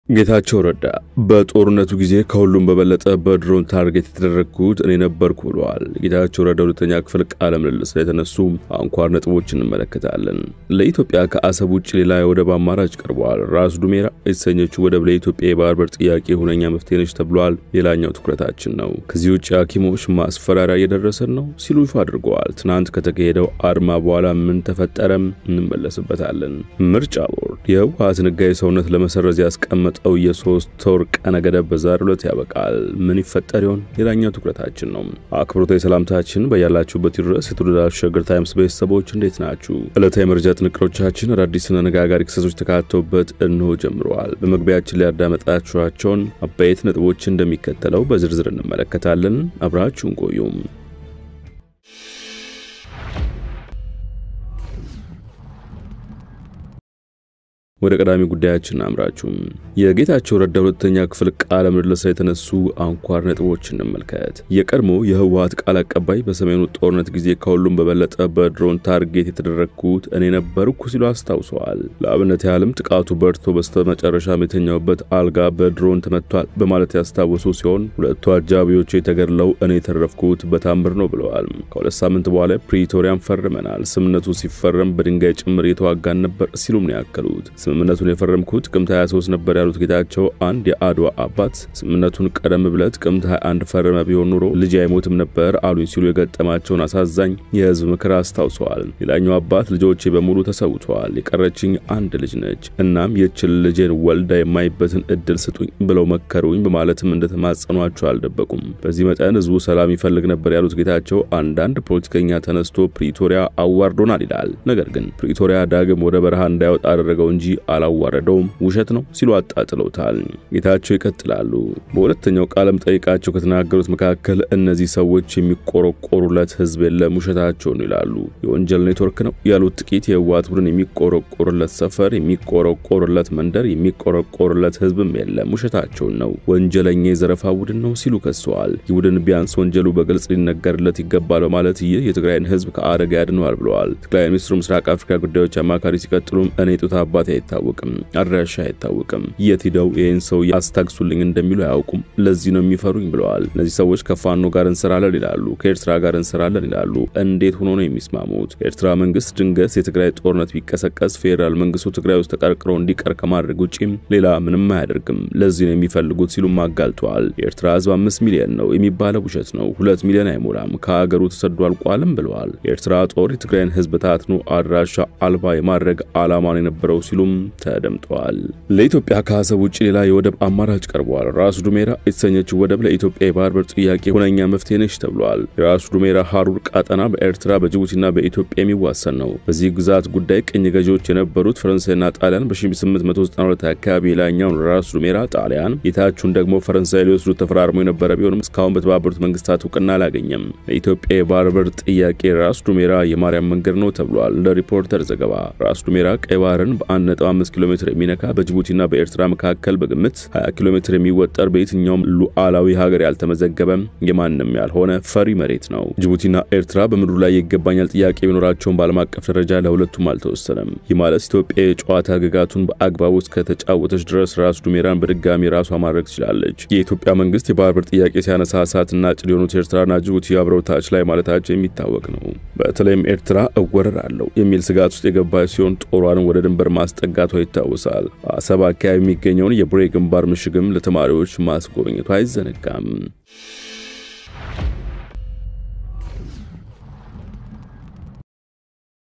ጌታቸው ረዳ በጦርነቱ ጊዜ ከሁሉም በበለጠ በድሮን ታርጌት የተደረጉት እኔ ነበርኩ ብለዋል። ጌታቸው ረዳ ሁለተኛ ክፍል ቃለ ምልልስ ላይ ተነሱ አንኳር ነጥቦችን እንመለከታለን። ለኢትዮጵያ ከአሰብ ውጭ ሌላ የወደብ አማራጭ ቀርቧል። ራስ ዱሜራ የተሰኘችው ወደብ ለኢትዮጵያ የባህር በር ጥያቄ ሁነኛ መፍትሄ ነች ተብሏል። ሌላኛው ትኩረታችን ነው። ከዚህ ውጭ ሐኪሞች ማስፈራሪያ እየደረሰን ነው ሲሉ ይፋ አድርገዋል። ትናንት ከተካሄደው አድማ በኋላ ምን ተፈጠረም እንመለስበታለን። ምርጫ ቦርድ የህወሓት ህጋዊ ሰውነት ለመሰረዝ ያስቀመጠ የሶስት ወር ቀነ ገደብ በዛሬው ዕለት ያበቃል። ምን ይፈጠር ይሆን? ሌላኛው ትኩረታችን ነው። አክብሮታዊ ሰላምታችን በያላችሁበት ይድረስ። የተወደዳችሁ ሸገር ታይምስ ቤተሰቦች እንዴት ናችሁ? ዕለታዊ መረጃ ጥንቅሮቻችን አዳዲስና አነጋጋሪ ክስተቶች ተካተውበት እንሆ ጀምረዋል። በመግቢያችን ላይ ያዳመጣችኋቸውን አበይት ነጥቦች እንደሚከተለው በዝርዝር እንመለከታለን። አብራችሁን ቆዩ። ወደ ቀዳሚ ጉዳያችን አምራችሁ የጌታቸው ረዳ ሁለተኛ ክፍል ቃለ ምልልስ ላይ የተነሱ አንኳር ነጥቦችን እንመልከት። የቀድሞ የህወሓት ቃል አቀባይ በሰሜኑ ጦርነት ጊዜ ከሁሉም በበለጠ በድሮን ታርጌት የተደረግኩት እኔ ነበርኩ ሲሉ አስታውሰዋል። ለአብነት ያህልም ጥቃቱ በርቶ በስተመጨረሻ የተኛውበት አልጋ በድሮን ተመቷል በማለት ያስታወሱ ሲሆን ሁለቱ አጃቢዎች የተገደለው እኔ የተረፍኩት በታምር ነው ብለዋል። ከሁለት ሳምንት በኋላ ፕሪቶሪያን ፈርመናል። ስምምነቱ ሲፈረም በድንጋይ ጭምር የተዋጋን ነበር ሲሉም ነው ያከሉት። ስምምነቱን የፈረምኩት ጥቅምት 23 ነበር ያሉት ጌታቸው አንድ የአድዋ አባት ስምምነቱን ቀደም ብለው ጥቅምት 21 ፈረመ ቢሆን ኑሮ ልጅ አይሞትም ነበር አሉኝ ሲሉ የገጠማቸውን አሳዛኝ የህዝብ ምክር አስታውሰዋል። ሌላኛው አባት ልጆቼ በሙሉ ተሰውተዋል፣ የቀረችኝ አንድ ልጅ ነች፣ እናም የችል ልጄን ወልዳ የማይበትን እድል ስጡኝ ብለው መከሩኝ በማለትም እንደተማጸኗቸው አልደበቁም። በዚህ መጠን ህዝቡ ሰላም ይፈልግ ነበር ያሉት ጌታቸው አንዳንድ ፖለቲከኛ ተነስቶ ፕሪቶሪያ አዋርዶናል ይላል። ነገር ግን ፕሪቶሪያ ዳግም ወደ በረሃ እንዳይወጣ አደረገው እንጂ አላዋረደውም፣ ውሸት ነው ሲሉ አጣጥለውታል። ጌታቸው ይቀጥላሉ። በሁለተኛው ቃለም ጠይቃቸው ከተናገሩት መካከል እነዚህ ሰዎች የሚቆረቆሩለት ህዝብ የለም ውሸታቸውን ይላሉ። የወንጀል ኔትወርክ ነው ያሉት ጥቂት የህወሓት ቡድን የሚቆረቆሩለት ሰፈር፣ የሚቆረቆሩለት መንደር፣ የሚቆረቆሩለት ህዝብም የለም ውሸታቸውን ነው፣ ወንጀለኛ የዘረፋ ቡድን ነው ሲሉ ከሰዋል። ይሁድን ቢያንስ ወንጀሉ በግልጽ ሊነገርለት ይገባል ማለት ይህ የትግራይን ህዝብ ከአደጋ ያድነዋል ብለዋል። ጠቅላይ ሚኒስትሩ ምስራቅ አፍሪካ ጉዳዮች አማካሪ ሲቀጥሉም እኔ ጡት አባቴ አይታወቅም፣ አድራሻ አይታወቅም፣ የት ሄደው ይሄን ሰው ያስታግሱልኝ እንደሚሉ አያውቁም፣ ለዚህ ነው የሚፈሩኝ ብለዋል። እነዚህ ሰዎች ከፋኖ ጋር እንሰራለን ይላሉ፣ ከኤርትራ ጋር እንሰራለን ይላሉ። እንዴት ሆኖ ነው የሚስማሙት? ኤርትራ መንግስት ድንገት የትግራይ ጦርነት ቢቀሰቀስ ፌደራል መንግስቱ ትግራይ ውስጥ ተቀርቅሮ እንዲቀር ከማድረግ ውጪ ሌላ ምንም አያደርግም፣ ለዚህ ነው የሚፈልጉት ሲሉ ማጋልጧል። የኤርትራ ህዝብ 5 ሚሊዮን ነው የሚባለው ውሸት ነው፣ 2 ሚሊዮን አይሞላም፣ ከሀገሩ ተሰዷል ቋልም ብለዋል። የኤርትራ ጦር የትግራይን ህዝብ ታትኖ አድራሻ አልባ የማድረግ ዓላማን የነበረው ሲሉም ተደምጧል። ለኢትዮጵያ ከአሰብ ውጭ ሌላ የወደብ አማራጭ ቀርቧል። ራስ ዱሜራ የተሰኘችው ወደብ ለኢትዮጵያ የባህር በር ጥያቄ ሁነኛ መፍትሄ ነች ተብሏል። ራስ ዱሜራ ሀሩር ቃጠና በኤርትራ በጅቡቲና በኢትዮጵያ የሚዋሰን ነው። በዚህ ግዛት ጉዳይ ቅኝ ገዢዎች የነበሩት ፈረንሳይና ጣሊያን በ1892 አካባቢ ላይኛውን ራስ ዱሜራ ጣሊያን የታቹን ደግሞ ፈረንሳይ ሊወስዱ ተፈራርሞ የነበረ ቢሆንም እስካሁን በተባበሩት መንግስታት እውቅና አላገኘም። ለኢትዮጵያ የባህር በር ጥያቄ ራስ ዱሜራ የማርያም መንገድ ነው ተብሏል። እንደ ሪፖርተር ዘገባ ራስ ዱሜራ ቀይ ባህርን በ1.5 ኪሎ ሜትር የሚነካ በጅቡቲና በኤርትራ መካከል በግምት 20 ኪሎ ሜትር የሚወጠር በየትኛውም ሉዓላዊ ሀገር ያልተመዘገበ የማንም ያልሆነ ፈሪ መሬት ነው። ጅቡቲና ኤርትራ በምድሩ ላይ ይገባኛል ጥያቄ ቢኖራቸውም በዓለም አቀፍ ደረጃ ለሁለቱም አልተወሰነም። ይህ ማለት ኢትዮጵያ የጨዋታ ግጋቱን በአግባቡ ከተጫወተች ድረስ ራስ ዱሜራን በድጋሚ ራሷ ማድረግ ትችላለች። የኢትዮጵያ መንግስት የባህር በር ጥያቄ ሲያነሳ እሳትና ጭድ የሆኑት ኤርትራና ጅቡቲ አብረው ታች ላይ ማለታቸው የሚታወቅ ነው። በተለይም ኤርትራ እወረራለሁ የሚል ስጋት ውስጥ የገባች ሲሆን ጦሯን ወደ ድንበር ማስጠጋቷ ይታወሳል። አሰብ አካባቢ የሚገኘውን የቡሬ ግንባር ምሽግም ለተማሪዎች ማስጎብኘቷ አይዘነጋም።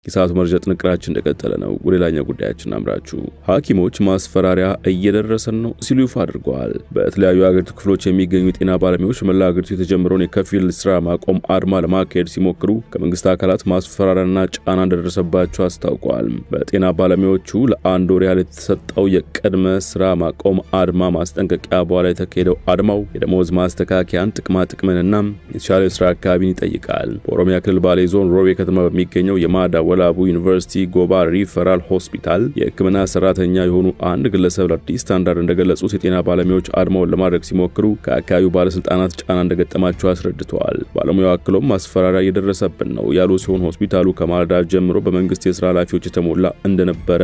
የሰዓቱ መረጃ ጥንቅራችን እንደቀጠለ ነው። ወደላኛው ጉዳያችን አምራችሁ ሐኪሞች ማስፈራሪያ እየደረሰን ነው ሲሉ ይፋ አድርገዋል። በተለያዩ አገሪቱ ክፍሎች የሚገኙ ጤና ባለሙያዎች መላ አገሪቱ የተጀመረውን የከፊል ስራ ማቆም አድማ ለማካሄድ ሲሞክሩ ከመንግስት አካላት ማስፈራሪያና ጫና እንደደረሰባቸው አስታውቀዋል። በጤና ባለሙያዎቹ ለአንድ ወር ያህል የተሰጠው የቅድመ ስራ ማቆም አድማ ማስጠንቀቂያ በኋላ የተካሄደው አድማው የደሞዝ ማስተካከያን ጥቅምንና የተሻለ ስራ አካባቢን ይጠይቃል። በኦሮሚያ ክልል ባሌ ዞን ሮቤ ከተማ በሚገኘው የማዳ ወላቡ ዩኒቨርሲቲ ጎባ ሪፈራል ሆስፒታል የሕክምና ሰራተኛ የሆኑ አንድ ግለሰብ ለአዲስ ስታንዳርድ እንደገለጹት የጤና ባለሙያዎች አድማውን ለማድረግ ሲሞክሩ ከአካባቢው ባለስልጣናት ጫና እንደገጠማቸው አስረድተዋል። ባለሙያው አክሎም ማስፈራሪያ እየደረሰብን ነው ያሉ ሲሆን ሆስፒታሉ ከማለዳ ጀምሮ በመንግስት የሥራ ኃላፊዎች የተሞላ እንደነበረ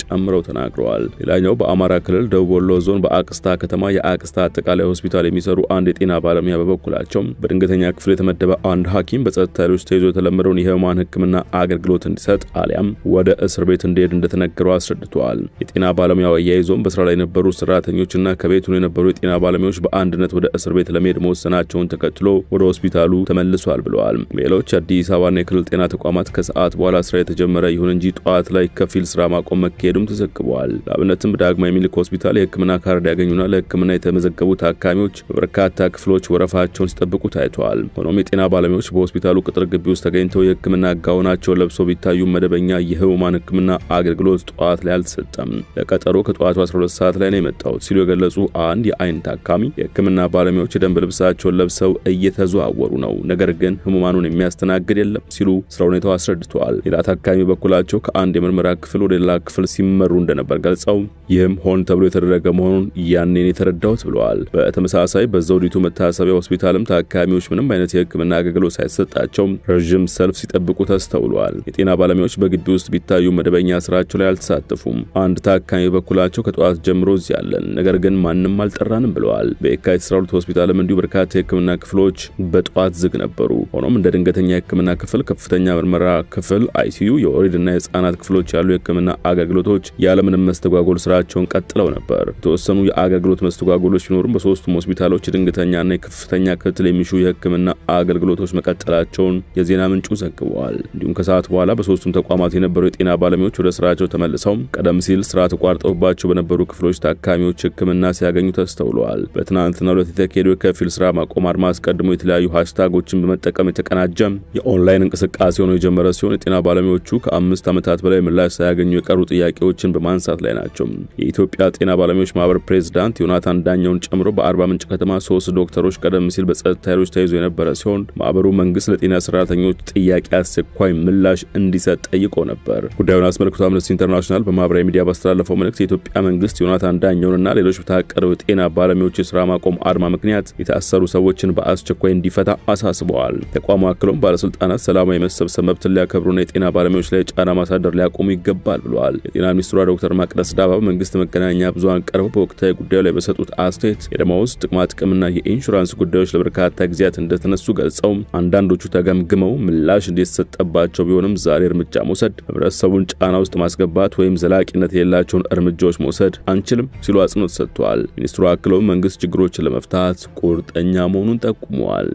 ጨምረው ተናግረዋል። ሌላኛው በአማራ ክልል ደቡብ ወሎ ዞን በአቅስታ ከተማ የአቅስታ አጠቃላይ ሆስፒታል የሚሰሩ አንድ የጤና ባለሙያ በበኩላቸው በድንገተኛ ክፍል የተመደበ አንድ ሐኪም በጸጥታ ኃይሎች ተይዞ የተለመደውን የህሙማን ሕክምና አገልግሎት እንዲሰጥ አሊያም ወደ እስር ቤት እንዲሄድ እንደተነገረው አስረድተዋል። የጤና ባለሙያው አያይዞም በስራ ላይ የነበሩ ሰራተኞችና ከቤት ሆነው የነበሩ የጤና ባለሙያዎች በአንድነት ወደ እስር ቤት ለመሄድ መወሰናቸውን ተከትሎ ወደ ሆስፒታሉ ተመልሷል ብለዋል። ሌሎች አዲስ አበባና የክልል ጤና ተቋማት ከሰዓት በኋላ ስራ የተጀመረ ይሁን እንጂ ጠዋት ላይ ከፊል ስራ ማቆም መካሄዱም ተዘግቧል። ለአብነትም በዳግማዊ ምኒልክ ሆስፒታል የሕክምና ካርድ ያገኙና ለሕክምና የተመዘገቡ ታካሚዎች በበርካታ ክፍሎች ወረፋቸውን ሲጠብቁ ታይተዋል። ሆኖም የጤና ባለሙያዎች በሆስፒታሉ ቅጥር ግቢ ውስጥ ተገኝተው የሕክምና ጋውናቸውን ለብሰው ቢታዩ መደበኛ የህሙማን ሕክምና አገልግሎት ጠዋት ላይ አልተሰጠም። ለቀጠሮ ከጠዋቱ 12 ሰዓት ላይ ነው የመጣው ሲሉ የገለጹ አንድ የአይን ታካሚ የሕክምና ባለሙያዎች የደንብ ልብሳቸውን ለብሰው እየተዘዋወሩ ነው፣ ነገር ግን ህሙማኑን የሚያስተናግድ የለም ሲሉ ስለ ሁኔታው አስረድተዋል። ሌላ ታካሚ በኩላቸው ከአንድ የምርመራ ክፍል ወደ ሌላ ክፍል ሲመሩ እንደነበር ገልጸው ይህም ሆን ተብሎ የተደረገ መሆኑን ያኔን የተረዳሁት ብለዋል። በተመሳሳይ በዘውዲቱ መታሰቢያ ሆስፒታልም ታካሚዎች ምንም አይነት የሕክምና አገልግሎት ሳይሰጣቸው ረጅም ሰልፍ ሲጠብቁ ተስተውለዋል። የጤና ባለሙያዎች በግቢ ውስጥ ቢታዩ መደበኛ ስራቸው ላይ አልተሳተፉም። አንድ ታካሚ በኩላቸው ከጠዋት ጀምሮ እዚህ ያለን ነገር ግን ማንንም አልጠራንም ብለዋል። በየካቲት 12 ሆስፒታልም እንዲሁ በርካታ የሕክምና ክፍሎች በጠዋት ዝግ ነበሩ። ሆኖም እንደ ድንገተኛ የሕክምና ክፍል፣ ከፍተኛ ምርመራ ክፍል፣ አይሲዩ፣ የወሊድና የህፃናት ክፍሎች ያሉ የሕክምና አገልግሎቶች ያለምንም መስተጓጎል ስራቸውን ቀጥለው ነበር። የተወሰኑ የአገልግሎት መስተጓጎሎች ቢኖሩም በሶስቱም ሆስፒታሎች ድንገተኛና የከፍተኛ ክትትል የሚሹ የሕክምና አገልግሎቶች መቀጠላቸውን የዜና ምንጩ ዘግበዋል። እንዲሁም ከሰዓት በኋላ በሶስቱም ተቋማት የነበሩ የጤና ባለሙያዎች ወደ ስራቸው ተመልሰው ቀደም ሲል ስራ ተቋርጠውባቸው በነበሩ ክፍሎች ታካሚዎች ሕክምና ሲያገኙ ተስተውለዋል። በትናንትናው ዕለት የተካሄደው የከፊል ስራ ማቆም አድማ አስቀድሞ የተለያዩ ሃሽታጎችን በመጠቀም የተቀናጀ የኦንላይን እንቅስቃሴ ሆኖ የጀመረ ሲሆን የጤና ባለሙያዎቹ ከ5 ዓመታት በላይ ምላሽ ሳያገኙ የቀሩ ጥያቄዎችን በማንሳት ላይ ናቸው። የኢትዮጵያ ጤና ባለሙያዎች ማህበር ፕሬዝዳንት ዮናታን ዳኛውን ጨምሮ በአርባ ምንጭ ከተማ 3 ዶክተሮች ቀደም ሲል በጸጥታ ኃይሎች ተይዞ የነበረ ሲሆን ማህበሩ መንግስት ለጤና ሰራተኞች ጥያቄ አስቸኳይ ምላሽ እንዲሰጥ ጠይቆ ነበር። ጉዳዩን አስመልክቶ አምነስቲ ኢንተርናሽናል በማህበራዊ ሚዲያ ባስተላለፈው መልእክት የኢትዮጵያ መንግስት ዮናታን ዳኛውንና ሌሎች በታቀደው የጤና ባለሙያዎች የሥራ ማቆም አድማ ምክንያት የታሰሩ ሰዎችን በአስቸኳይ እንዲፈታ አሳስበዋል። ተቋሙ አክሎም ባለስልጣናት ሰላማዊ መሰብሰብ መብትን ሊያከብሩና የጤና ባለሙያዎች ላይ ጫና ማሳደር ሊያቆሙ ይገባል ብለዋል። የጤና ሚኒስትሯ ዶክተር መቅደስ ዳባ መንግስት መገናኛ ብዙሃን ቀርበው በወቅታዊ ጉዳዩ ላይ በሰጡት አስተያየት የደሞዝ ጥቅማ ጥቅምና የኢንሹራንስ ጉዳዮች ለበርካታ ጊዜያት እንደተነሱ ገልጸው አንዳንዶቹ ተገምግመው ምላሽ እንደተሰጠባቸው ቢሆንም ዛሬ እርምጃ መውሰድ ህብረተሰቡን ጫና ውስጥ ማስገባት ወይም ዘላቂነት የሌላቸውን እርምጃዎች መውሰድ አንችልም ሲሉ አጽንኦት ሰጥተዋል። ሚኒስትሩ አክለው መንግስት ችግሮችን ለመፍታት ቁርጠኛ መሆኑን ጠቁመዋል።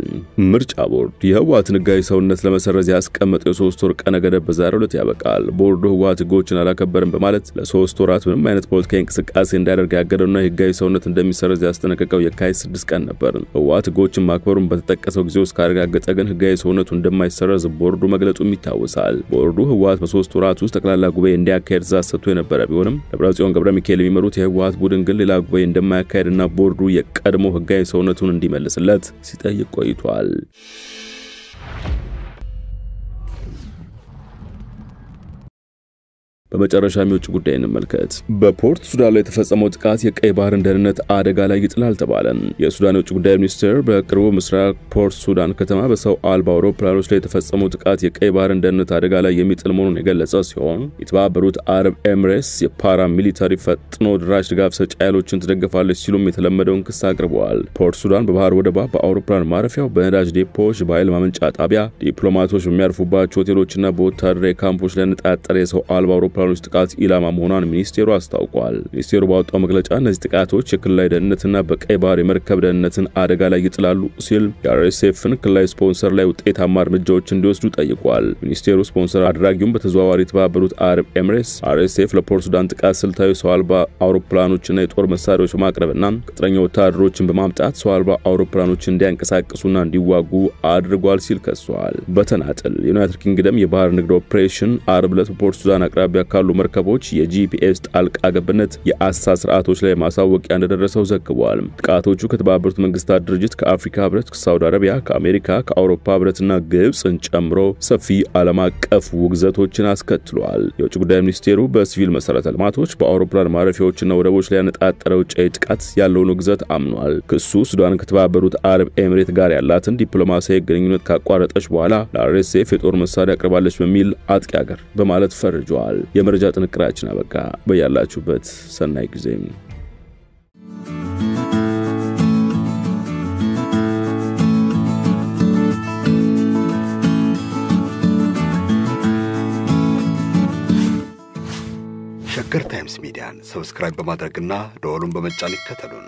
ምርጫ ቦርድ የህወሓትን ህጋዊ ሰውነት ለመሰረዝ ያስቀመጠው የ3 ወር ቀነ ገደብ በዛሬው ዕለት ያበቃል። ቦርዱ ህወሓት ህጎችን አላከበረም በማለት ለ3 ወራት ምንም አይነት ፖለቲካዊ እንቅስቃሴ እንዳያደርግ ያገደውና ህጋዊ ሰውነት እንደሚሰረዝ ያስጠነቀቀው የካቲት 6 ቀን ነበር። ህወሓት ህጎችን ማክበሩን በተጠቀሰው ጊዜ ውስጥ ካረጋገጠ ግን ህጋዊ ሰውነቱ እንደማይሰረዝ ቦርዱ መግለጹም ይታወሳል። ቦርዱ ህወሓት በ3 ወራት ውስጥ ጠቅላላ ጉባኤ እንዲያካሄድ ትዕዛዝ ሰጥቶ የነበረ ቢሆንም ደብረጽዮን ገብረ ሚካኤል የሚመሩት የህወሓት ቡድን ግን ሌላ ጉባኤ እንደማያካሄድና ቦርዱ የቀድሞ ህጋዊ ሰውነቱን እንዲመልስለት ሲጠይቅ ቆይቷል። በመጨረሻም የውጭ ጉዳይ እንመልከት። በፖርት ሱዳን ላይ የተፈጸመው ጥቃት የቀይ ባህርን ደህንነት አደጋ ላይ ይጥላል ተባለ። የሱዳን የውጭ ጉዳይ ሚኒስትር በቅርቡ ምስራቅ ፖርት ሱዳን ከተማ በሰው አልባ አውሮፕላኖች ላይ የተፈጸመው ጥቃት የቀይ ባህርን ደህንነት አደጋ ላይ የሚጥል መሆኑን የገለጸ ሲሆን የተባበሩት አረብ ኤሚሬትስ የፓራ ሚሊታሪ ፈጥኖ ድራሽ ድጋፍ ሰጪ ኃይሎችን ትደግፋለች ሲሉም የተለመደውን ክስ አቅርበዋል። ፖርት ሱዳን በባህር ወደባ፣ በአውሮፕላን ማረፊያው፣ በነዳጅ ዴፖዎች፣ በኃይል ማመንጫ ጣቢያ፣ ዲፕሎማቶች በሚያርፉባቸው ሆቴሎችና በወታደራዊ ካምፖች ላይ ያነጣጠረ የሰው አልባ አውሮፕላኖች ጥቃት ኢላማ መሆኗን ሚኒስቴሩ አስታውቋል። ሚኒስቴሩ ባወጣው መግለጫ እነዚህ ጥቃቶች የክልላዊ ደህንነትና በቀይ ባህር የመርከብ ደህንነትን አደጋ ላይ ይጥላሉ ሲል የአርኤስኤፍን ክልላዊ ስፖንሰር ላይ ውጤታማ እርምጃዎች እንዲወስዱ ጠይቋል። ሚኒስቴሩ ስፖንሰር አድራጊውን በተዘዋዋሪ የተባበሩት አረብ ኤሚሬትስ አርኤስኤፍ ለፖርት ሱዳን ጥቃት ስልታዊ ሰው አልባ አውሮፕላኖችና የጦር መሳሪያዎች በማቅረብና ቅጥረኛ ወታደሮችን በማምጣት ሰው አልባ አውሮፕላኖችን እንዲያንቀሳቅሱና እንዲዋጉ አድርጓል ሲል ከሷል። በተናጥል ዩናይትድ ኪንግደም የባህር ንግድ ኦፕሬሽን አርብ ዕለት በፖርት ሱዳን አቅራቢያ ካሉ መርከቦች የጂፒኤስ ጣልቃ ገብነት የአሳ ስርዓቶች ላይ ማሳወቂያ እንደደረሰው ዘግቧል። ጥቃቶቹ ከተባበሩት መንግስታት ድርጅት፣ ከአፍሪካ ህብረት፣ ከሳውዲ አረቢያ፣ ከአሜሪካ፣ ከአውሮፓ ህብረትና ግብጽን ጨምሮ ሰፊ ዓለም አቀፍ ውግዘቶችን አስከትሏል። የውጭ ጉዳይ ሚኒስቴሩ በሲቪል መሰረተ ልማቶች በአውሮፕላን ማረፊያዎችና ወደቦች ላይ ያነጣጠረ ውጫዊ ጥቃት ያለውን ውግዘት አምኗል። ክሱ ሱዳን ከተባበሩት አረብ ኤሚሬት ጋር ያላትን ዲፕሎማሲያዊ ግንኙነት ካቋረጠች በኋላ ለአርኤስኤፍ የጦር መሳሪያ አቅርባለች በሚል አጥቂ ሀገር በማለት ፈርጇል። የመረጃ ጥንቅራችን አበቃ። በያላችሁበት ሰናይ ጊዜ። ሸገር ታይምስ ሚዲያን ሰብስክራይብ በማድረግና ደወሉን በመጫን ይከተሉን።